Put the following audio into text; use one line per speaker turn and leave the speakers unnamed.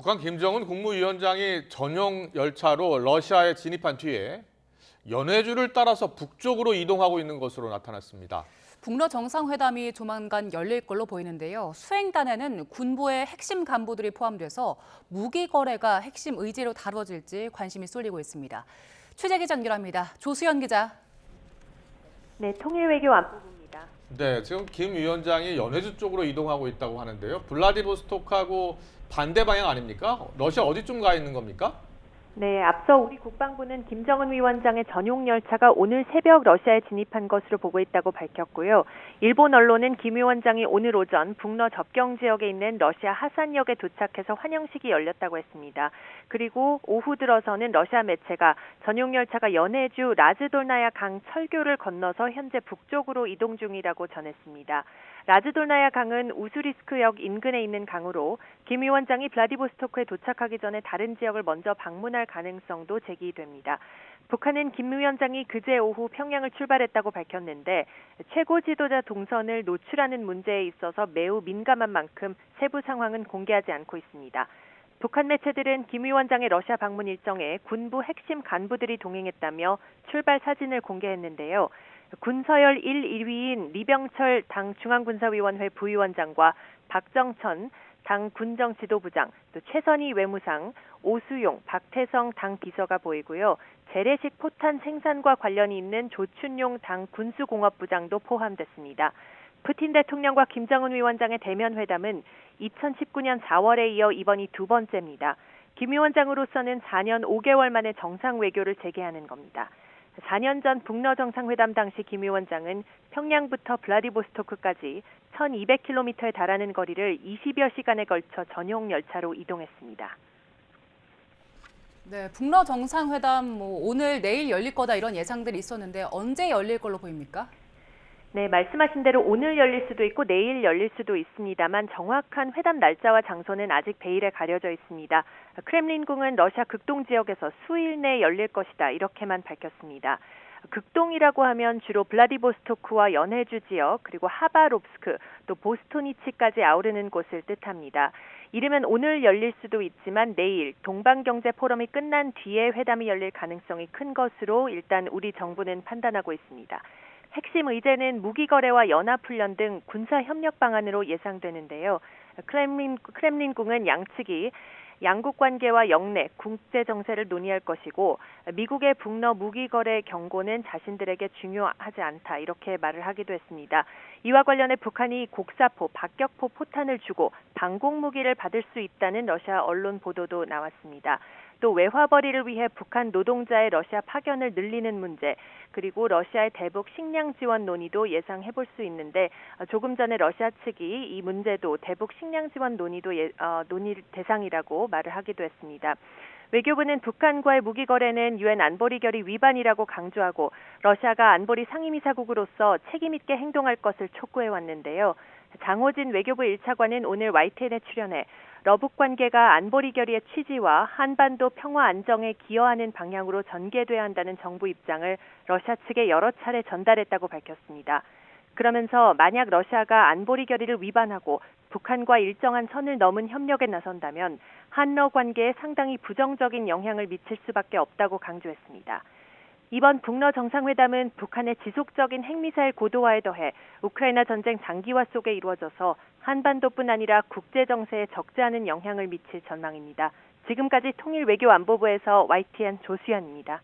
북한 김정은 국무위원장이 전용 열차로 러시아에 진입한 뒤에 연해주를 따라서 북쪽으로 이동하고 있는 것으로 나타났습니다.
북러 정상회담이 조만간 열릴 걸로 보이는데요. 수행단에는 군부의 핵심 간부들이 포함돼서 무기 거래가 핵심 의제로 다뤄질지 관심이 쏠리고 있습니다. 취재 기자 연결합니다. 조수연 기자.
네, 통일외교 안보부입니다.
네, 지금 김 위원장이 연해주 쪽으로 이동하고 있다고 하는데요. 블라디보스토크하고 반대 방향 아닙니까? 러시아 어디쯤 가 있는 겁니까?
네, 앞서 우리 국방부는 김정은 위원장의 전용 열차가 오늘 새벽 러시아에 진입한 것으로 보고 있다고 밝혔고요. 일본 언론은 김 위원장이 오늘 오전 북러 접경 지역에 있는 러시아 하산역에 도착해서 환영식이 열렸다고 했습니다. 그리고 오후 들어서는 러시아 매체가 전용 열차가 연해주 라즈돌나야 강 철교를 건너서 현재 북쪽으로 이동 중이라고 전했습니다. 라즈돌나야 강은 우수리스크역 인근에 있는 강으로 김 위원장이 블라디보스토크에 도착하기 전에 다른 지역을 먼저 방문할 가능성도 제기됩니다. 북한은 김 위원장이 그제 오후 평양을 출발했다고 밝혔는데 최고 지도자 동선을 노출하는 문제에 있어서 매우 민감한 만큼 세부 상황은 공개하지 않고 있습니다. 북한 매체들은 김 위원장의 러시아 방문 일정에 군부 핵심 간부들이 동행했다며 출발 사진을 공개했는데요. 군서열 1위인 리병철 당 중앙군사위원회 부위원장과 박정천 당 군정지도부장, 또 최선희 외무상, 오수용, 박태성 당 비서가 보이고요. 재래식 포탄 생산과 관련이 있는 조춘용 당 군수공업부장도 포함됐습니다. 푸틴 대통령과 김정은 위원장의 대면 회담은 2019년 4월에 이어 이번이 두 번째입니다. 김 위원장으로서는 4년 5개월 만에 정상 외교를 재개하는 겁니다. 4년 전 북러 정상회담 당시 김 위원장은 평양부터 블라디보스토크까지 1200km에 달하는 거리를 20여 시간에 걸쳐 전용 열차로 이동했습니다.
네, 북러 정상회담 오늘 내일 열릴 거다 이런 예상들이 있었는데 언제 열릴 걸로 보입니까?
네, 말씀하신 대로 오늘 열릴 수도 있고 내일 열릴 수도 있습니다만 정확한 회담 날짜와 장소는 아직 베일에 가려져 있습니다. 크렘린궁은 러시아 극동 지역에서 수일 내에 열릴 것이다 이렇게만 밝혔습니다. 극동이라고 하면 주로 블라디보스토크와 연해주 지역 그리고 하바롭스크 또 보스토니치까지 아우르는 곳을 뜻합니다. 이르면 오늘 열릴 수도 있지만 내일 동방경제 포럼이 끝난 뒤에 회담이 열릴 가능성이 큰 것으로 일단 우리 정부는 판단하고 있습니다. 핵심 의제는 무기 거래와 연합훈련 등 군사 협력 방안으로 예상되는데요. 크렘린궁은 양측이 양국 관계와 영내, 국제 정세를 논의할 것이고 미국의 북러 무기 거래 경고는 자신들에게 중요하지 않다 이렇게 말을 하기도 했습니다. 이와 관련해 북한이 곡사포, 박격포 포탄을 주고 방공 무기를 받을 수 있다는 러시아 언론 보도도 나왔습니다. 또 외화벌이를 위해 북한 노동자의 러시아 파견을 늘리는 문제, 그리고 러시아의 대북 식량 지원 논의도 예상해 볼 수 있는데 조금 전에 러시아 측이 이 문제도 대북 식량 지원 논의도 논의 대상이라고 말을 하기도 했습니다. 외교부는 북한과의 무기 거래는 유엔 안보리 결의 위반이라고 강조하고 러시아가 안보리 상임이사국으로서 책임 있게 행동할 것을 촉구해 왔는데요. 장호진 외교부 1차관은 오늘 YTN에 출연해 러북 관계가 안보리 결의의 취지와 한반도 평화 안정에 기여하는 방향으로 전개돼야 한다는 정부 입장을 러시아 측에 여러 차례 전달했다고 밝혔습니다. 그러면서 만약 러시아가 안보리 결의를 위반하고 북한과 일정한 선을 넘은 협력에 나선다면 한러 관계에 상당히 부정적인 영향을 미칠 수밖에 없다고 강조했습니다. 이번 북러 정상회담은 북한의 지속적인 핵미사일 고도화에 더해 우크라이나 전쟁 장기화 속에 이루어져서 한반도뿐 아니라 국제 정세에 적지 않은 영향을 미칠 전망입니다. 지금까지 통일외교안보부에서 YTN 조수연입니다.